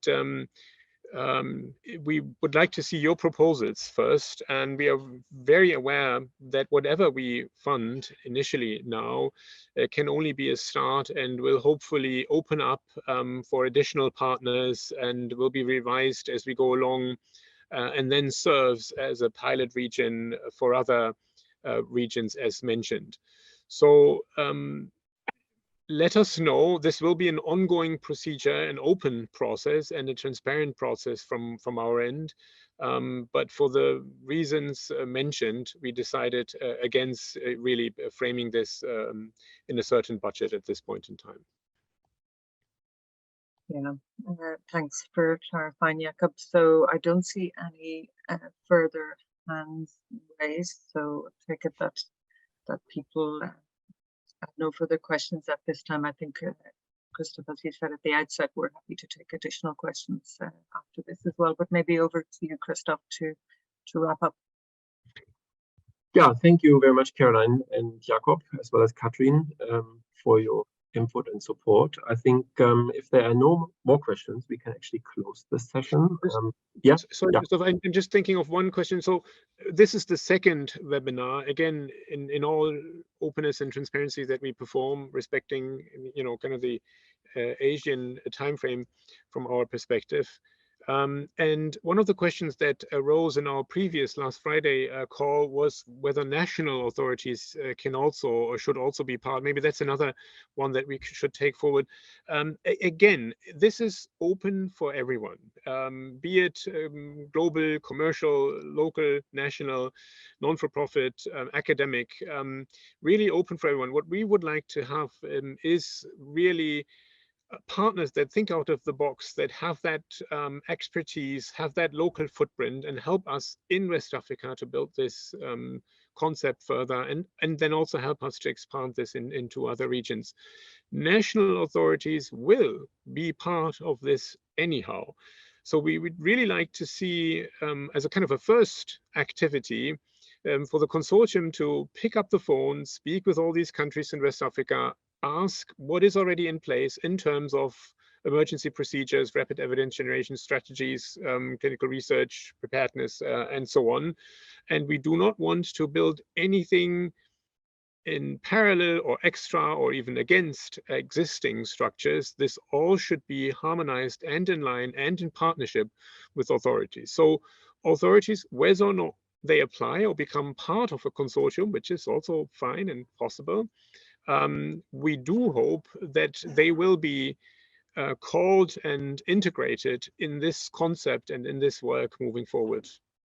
we would like to see your proposals first, and we are very aware that whatever we fund initially now can only be a start and will hopefully open up for additional partners and will be revised as we go along, and then serves as a pilot region for other regions as mentioned. So let us know. This will be an ongoing procedure, an open process and a transparent process from our end. But for the reasons mentioned, we decided against really framing this in a certain budget at this point in time. Yeah, thanks for clarifying, Jakob. So I don't see any further hands raised. So I take it that people have no further questions at this time. I think, Christof, as you said at the outset, we're happy to take additional questions after this as well. But maybe over to you, Christof, to wrap up. Yeah, thank you very much, Caroline and Jakob, as well as Katrin, for your input and support. I think if there are no more questions, we can actually close this session. Yeah. Sorry, yeah. Christof, I'm just thinking of one question. So this is the second webinar, again, in all openness and transparency that we perform, respecting, you know, kind of the Asian timeframe from our perspective. And one of the questions that arose in our previous last Friday call was whether national authorities can also or should also be part. Maybe that's another one that we should take forward. Again, this is open for everyone, be it global, commercial, local, national, non-for-profit, academic, really open for everyone. What we would like to have is really partners that think out of the box, that have that expertise, have that local footprint, and help us in West Africa to build this concept further, and then also help us to expand this into other regions. National authorities will be part of this anyhow. So we would really like to see, as a kind of a first activity, for the consortium to pick up the phone, speak with all these countries in West Africa, ask what is already in place in terms of emergency procedures, rapid evidence generation strategies, clinical research, preparedness, and so on. And we do not want to build anything in parallel or extra or even against existing structures. This all should be harmonized and in line and in partnership with authorities. So authorities, whether or not they apply or become part of a consortium, which is also fine and possible, we do hope that they will be called and integrated in this concept and in this work moving forward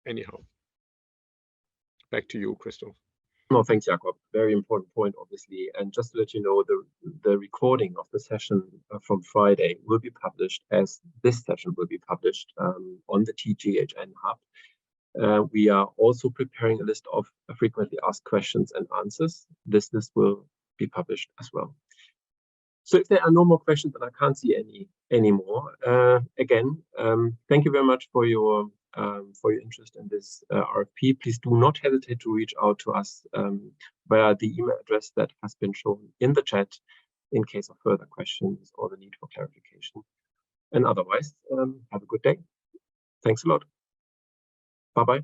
anyhow. Back to you, Christof. No, thanks, Jakob. Very important point, obviously. And just to let you know, the recording of the session from Friday will be published as this session will be published on the TGHN Hub. We are also preparing a list of frequently asked questions and answers. This list will be published as well. So if there are no more questions, and I can't see any more, again, thank you very much for your interest in this RFP. Please do not hesitate to reach out to us via the email address that has been shown in the chat in case of further questions or the need for clarification. And otherwise, have a good day. Thanks a lot. Bye-bye.